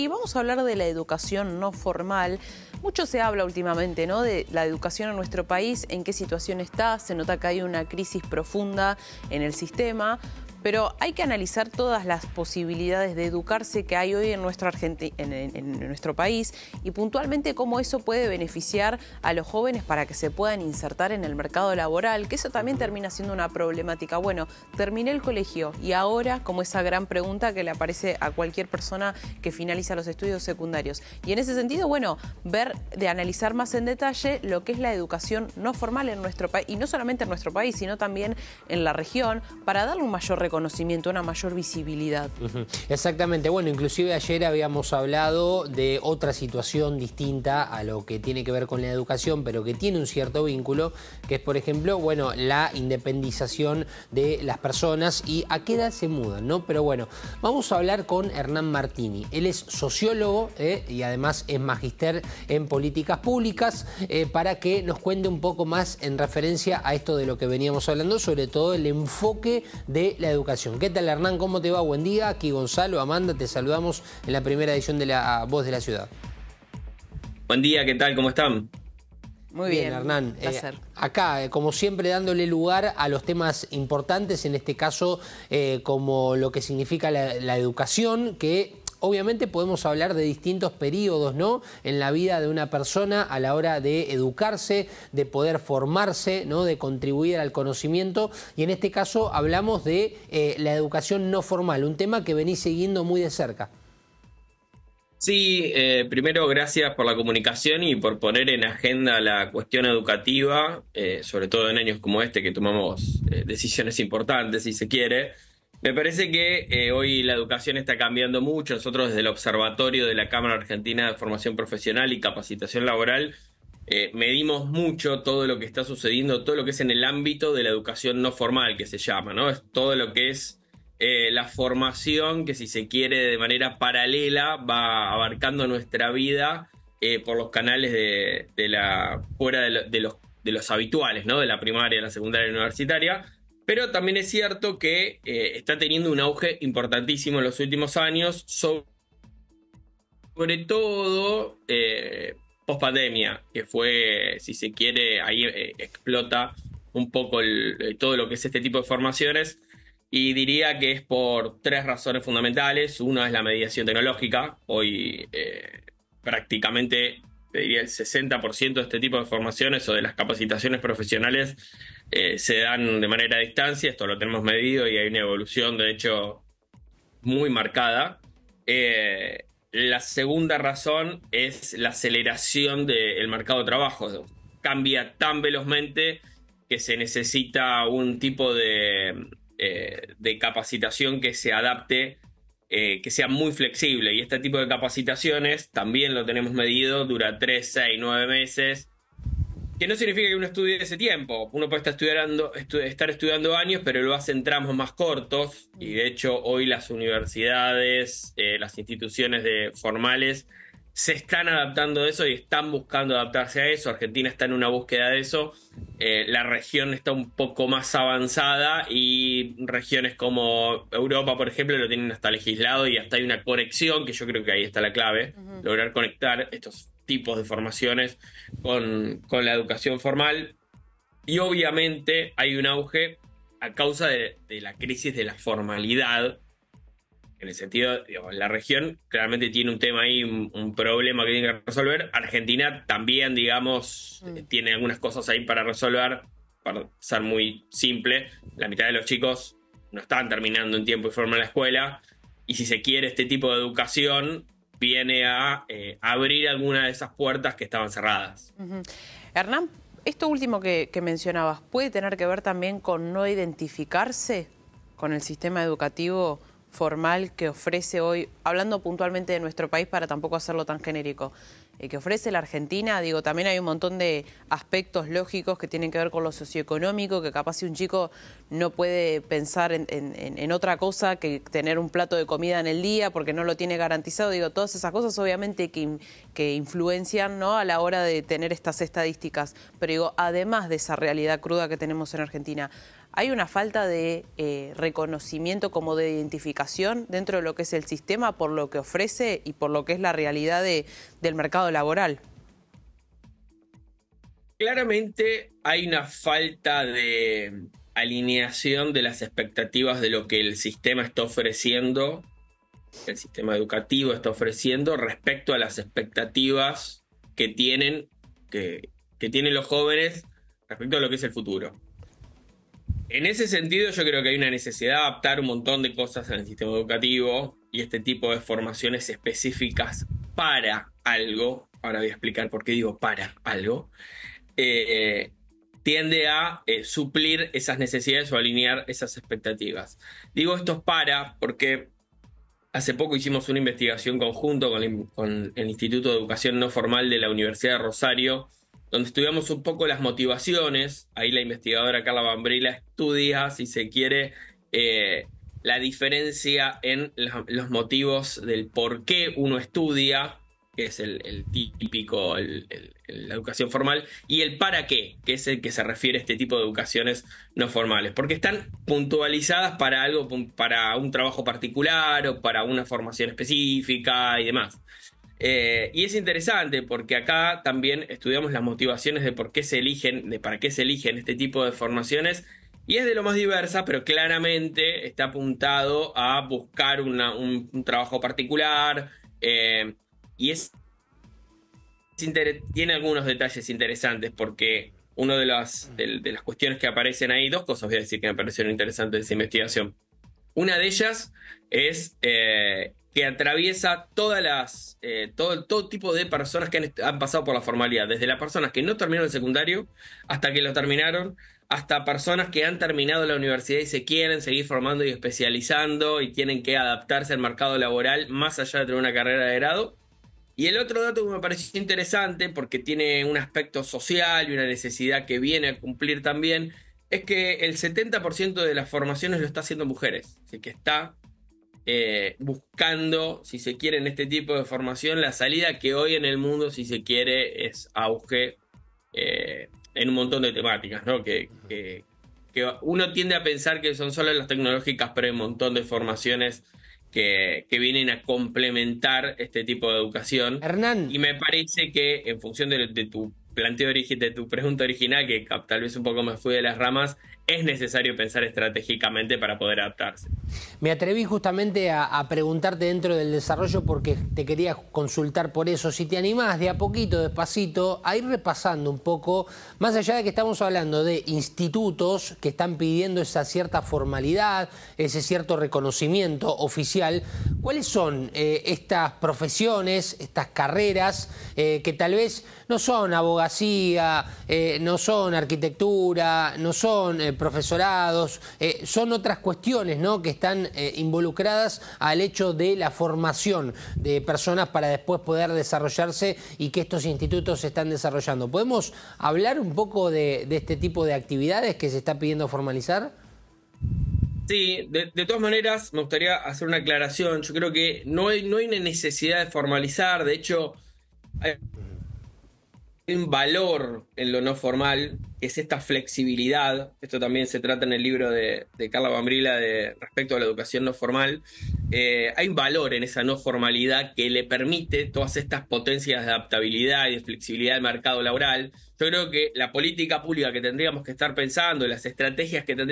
Y vamos a hablar de la educación no formal. Mucho se habla últimamente, ¿no?, de la educación en nuestro país, en qué situación está. Se nota que hay una crisis profunda en el sistema, pero hay que analizar todas las posibilidades de educarse que hay hoy en nuestro país y puntualmente cómo eso puede beneficiar a los jóvenes para que se puedan insertar en el mercado laboral, que eso también termina siendo una problemática. Bueno, terminé el colegio y ahora, como esa gran pregunta que le aparece a cualquier persona que finaliza los estudios secundarios. Y en ese sentido, bueno, analizar más en detalle lo que es la educación no formal en nuestro país, y no solamente en nuestro país, sino también en la región, para darle un mayor reconocimiento, una mayor visibilidad. Exactamente. Bueno, inclusive ayer habíamos hablado de otra situación distinta a lo que tiene que ver con la educación, pero que tiene un cierto vínculo, que es, por ejemplo, bueno, la independización de las personas y a qué edad se mudan, ¿no? Pero bueno, vamos a hablar con Hernán Martini. Él es sociólogo y además es magíster en políticas públicas, para que nos cuente un poco más en referencia a esto de lo que veníamos hablando, sobre todo el enfoque de la educación. ¿Qué tal, Hernán? ¿Cómo te va? Buen día. Aquí Gonzalo, Amanda, te saludamos en la primera edición de La Voz de la Ciudad. Buen día, ¿qué tal? ¿Cómo están? Muy bien, Hernán. Placer. Acá, como siempre, dándole lugar a los temas importantes, en este caso, como lo que significa la educación, que obviamente podemos hablar de distintos periodos, ¿no?, en la vida de una persona a la hora de educarse, de poder formarse, ¿no?, de contribuir al conocimiento. Y en este caso hablamos de la educación no formal, un tema que venís siguiendo muy de cerca. Sí, primero gracias por la comunicación y por poner en agenda la cuestión educativa, sobre todo en años como este que tomamos decisiones importantes, si se quiere. Me parece que hoy la educación está cambiando mucho. Nosotros desde el Observatorio de la Cámara Argentina de Formación Profesional y Capacitación Laboral medimos mucho todo lo que está sucediendo, todo lo que es en el ámbito de la educación no formal, que se llama, ¿no? Es todo lo que es la formación que, si se quiere, de manera paralela va abarcando nuestra vida por los canales fuera de los habituales, ¿no?, de la primaria, la secundaria y la universitaria. Pero también es cierto que está teniendo un auge importantísimo en los últimos años, sobre todo post pandemia, que fue, si se quiere, ahí explota un poco todo lo que es este tipo de formaciones. Y diría que es por tres razones fundamentales. Una es la mediación tecnológica. Hoy prácticamente, te diría, el 60% de este tipo de formaciones o de las capacitaciones profesionales se dan de manera a distancia. Esto lo tenemos medido y hay una evolución, de hecho, muy marcada. La segunda razón es la aceleración del mercado de trabajo. Cambia tan velozmente que se necesita un tipo de capacitación que se adapte, que sea muy flexible. Y este tipo de capacitaciones también lo tenemos medido, dura 3, 6, 9 meses. Que no significa que uno estudie ese tiempo. Uno puede estar estudiando años, pero lo hace en tramos más cortos. Y de hecho, hoy las universidades, las instituciones formales, se están adaptando a eso y están buscando adaptarse a eso. Argentina está en una búsqueda de eso. La región está un poco más avanzada y regiones como Europa, por ejemplo, lo tienen hasta legislado y hasta hay una conexión, que yo creo que ahí está la clave. Lograr conectar estos tipos de formaciones con la educación formal. Y obviamente hay un auge a causa de la crisis de la formalidad. En el sentido, digamos, la región claramente tiene un tema ahí, un problema que tiene que resolver. Argentina también, digamos, tiene algunas cosas ahí para resolver. Para ser muy simple, la mitad de los chicos no están terminando en tiempo y forma la escuela. Y si se quiere, este tipo de educación viene a abrir alguna de esas puertas que estaban cerradas. Hernán, esto último que mencionabas, ¿puede tener que ver también con no identificarse con el sistema educativo formal que ofrece hoy, hablando puntualmente de nuestro país para tampoco hacerlo tan genérico, que ofrece la Argentina? Digo, también hay un montón de aspectos lógicos que tienen que ver con lo socioeconómico, que capaz si un chico no puede pensar en otra cosa que tener un plato de comida en el día porque no lo tiene garantizado. Digo, todas esas cosas obviamente que influencian, ¿no?, a la hora de tener estas estadísticas. Pero digo, además de esa realidad cruda que tenemos en Argentina, ¿hay una falta de reconocimiento como de identificación dentro de lo que es el sistema por lo que ofrece y por lo que es la realidad del mercado laboral? Claramente hay una falta de alineación de las expectativas de lo que el sistema está ofreciendo, el sistema educativo está ofreciendo respecto a las expectativas que tienen, que tienen los jóvenes respecto a lo que es el futuro. En ese sentido, yo creo que hay una necesidad de adaptar un montón de cosas en el sistema educativo y este tipo de formaciones específicas para algo. Ahora voy a explicar por qué digo para algo. Tiende a suplir esas necesidades o alinear esas expectativas. Digo esto porque hace poco hicimos una investigación conjunto con el Instituto de Educación No Formal de la Universidad de Rosario, donde estudiamos un poco las motivaciones. Ahí la investigadora Carla Bambrila estudia, si se quiere, la diferencia en los motivos del por qué uno estudia, que es el típico, la educación formal, y el para qué, que es el que se refiere a este tipo de educaciones no formales, porque están puntualizadas para algo, para un trabajo particular o para una formación específica y demás. Y es interesante porque acá también estudiamos las motivaciones de por qué se eligen, de para qué se eligen este tipo de formaciones, y es de lo más diversa, pero claramente está apuntado a buscar un trabajo particular, y tiene algunos detalles interesantes porque una de las cuestiones que aparecen ahí, dos cosas voy a decir que me parecieron interesantes de esa investigación. Una de ellas es que atraviesa todo tipo de personas que han pasado por la formalidad, desde las personas que no terminaron el secundario hasta que lo terminaron, hasta personas que han terminado la universidad y se quieren seguir formando y especializando y tienen que adaptarse al mercado laboral más allá de tener una carrera de grado. Y el otro dato que me pareció interesante, porque tiene un aspecto social y una necesidad que viene a cumplir también, es que el 70% de las formaciones lo está haciendo mujeres. Así que está buscando, si se quiere, en este tipo de formación, la salida que hoy en el mundo, si se quiere, es auge en un montón de temáticas, ¿no? Que uno tiende a pensar que son solo las tecnológicas, pero hay un montón de formaciones que vienen a complementar este tipo de educación. Hernán. Y me parece que en función de tu planteo de tu pregunta original, que tal vez un poco me fui de las ramas, es necesario pensar estratégicamente para poder adaptarse. Me atreví justamente a preguntarte dentro del desarrollo porque te quería consultar por eso. Si te animás de a poquito, despacito, a ir repasando un poco, más allá de que estamos hablando de institutos que están pidiendo esa cierta formalidad, ese cierto reconocimiento oficial, ¿cuáles son estas profesiones, estas carreras que tal vez no son abogacía, no son arquitectura, no son profesorados, son otras cuestiones, ¿no?, que están involucradas al hecho de la formación de personas para después poder desarrollarse y que estos institutos se están desarrollando? ¿Podemos hablar un poco de este tipo de actividades que se está pidiendo formalizar? Sí, de todas maneras me gustaría hacer una aclaración. Yo creo que no hay una necesidad de formalizar. De hecho, hay un valor en lo no formal, que es esta flexibilidad. Esto también se trata en el libro de Carla Bambrila respecto a la educación no formal. Hay un valor en esa no formalidad que le permite todas estas potencias de adaptabilidad y de flexibilidad del mercado laboral. Yo creo que la política pública que tendríamos que estar pensando, las estrategias que tendríamos